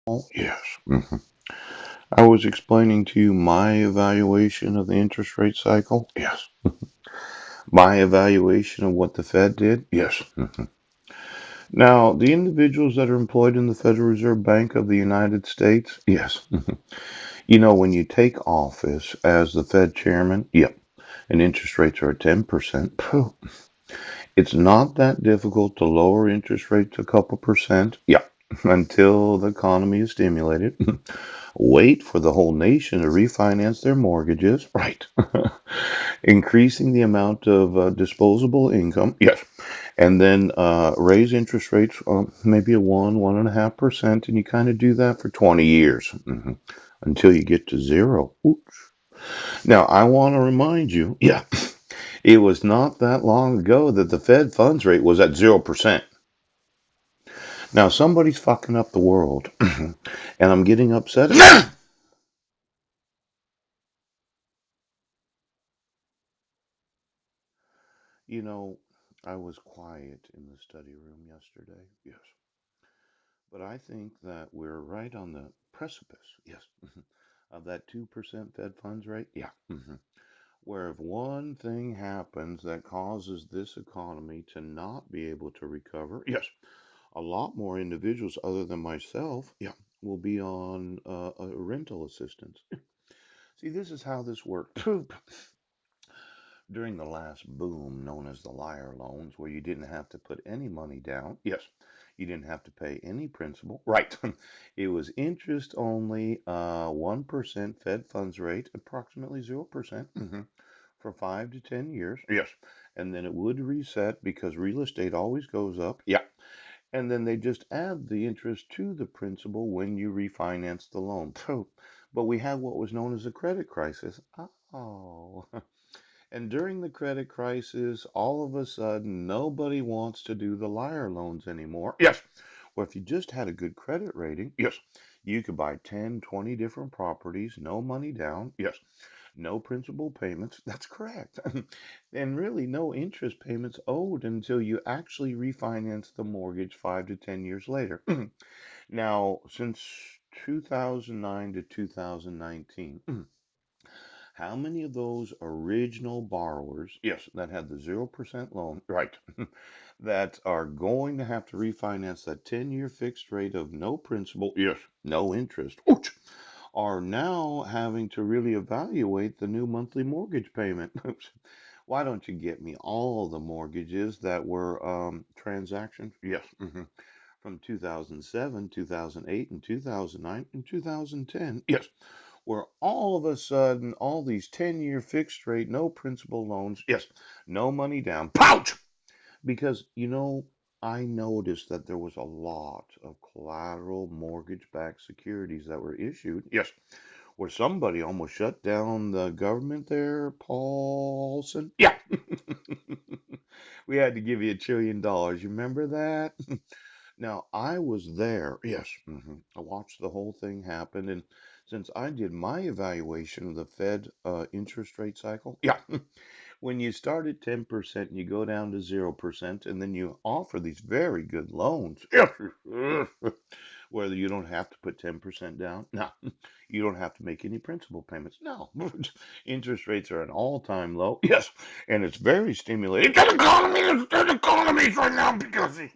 Oh, yes. I was explaining to you my evaluation of the interest rate cycle. Yes. My evaluation of what the Fed did. Yes. Now, the individuals that are employed in the Federal Reserve Bank of the United States. Yes. You know, when you take office as the Fed chairman, yep, and interest rates are at 10%, it's not that difficult to lower interest rates a couple percent. Yeah. Until the economy is stimulated. Wait for the whole nation to refinance their mortgages. Right. Increasing the amount of disposable income. Yes. And then raise interest rates maybe a 1.5%. And you kind of do that for 20 years until you get to zero. Oops. Now, I want to remind you, yeah, it was not that long ago that the Fed funds rate was at 0%. Now, somebody's fucking up the world, and I'm getting upset. You know, I was quiet in the study room yesterday, yes, but I think that we're right on the precipice, yes, of that 2% Fed funds rate, yeah, where if one thing happens that causes this economy to not be able to recover, yes, a lot more individuals other than myself, yeah, will be on a rental assistance. See, this is how this worked. During the last boom known as the liar loans, where you didn't have to put any money down. Yes, you didn't have to pay any principal. Right. It was interest only, 1% Fed funds rate, approximately 0%, for 5 to 10 years. Yes. And then it would reset because real estate always goes up. Yeah. And then they just add the interest to the principal when you refinance the loan. But we had what was known as a credit crisis. Oh. And during the credit crisis, all of a sudden, nobody wants to do the liar loans anymore. Yes. Well, if you just had a good credit rating, yes, you could buy 10, 20 different properties, no money down. Yes. No principal payments. That's correct. And really, no interest payments owed until you actually refinance the mortgage 5 to 10 years later. Now, since 2009 to 2019, how many of those original borrowers, yes, that had the 0% loan, right, that are going to have to refinance that 10-year fixed rate of no principal, yes, no interest, ouch, are now having to really evaluate the new monthly mortgage payment? Why don't you get me all the mortgages that were transactions? Yes, from 2007, 2008, and 2009, and 2010. Yes, where all of a sudden, all these 10-year fixed rate, no principal loans, yes, no money down, pouch! Because, I noticed that there was a lot of collateral mortgage backed securities that were issued. Yes, where somebody almost shut down the government there, Paulson. Yeah. We had to give you $1 trillion. You remember that? Now, I was there. Yes. I watched the whole thing happen. And since I did my evaluation of the Fed interest rate cycle, yeah, when you start at 10% and you go down to 0%, and then you offer these very good loans, whether you don't have to put 10% down, no, you don't have to make any principal payments, no. Interest rates are an all-time low, yes, and it's very stimulating. Good economy, it's good economies right now because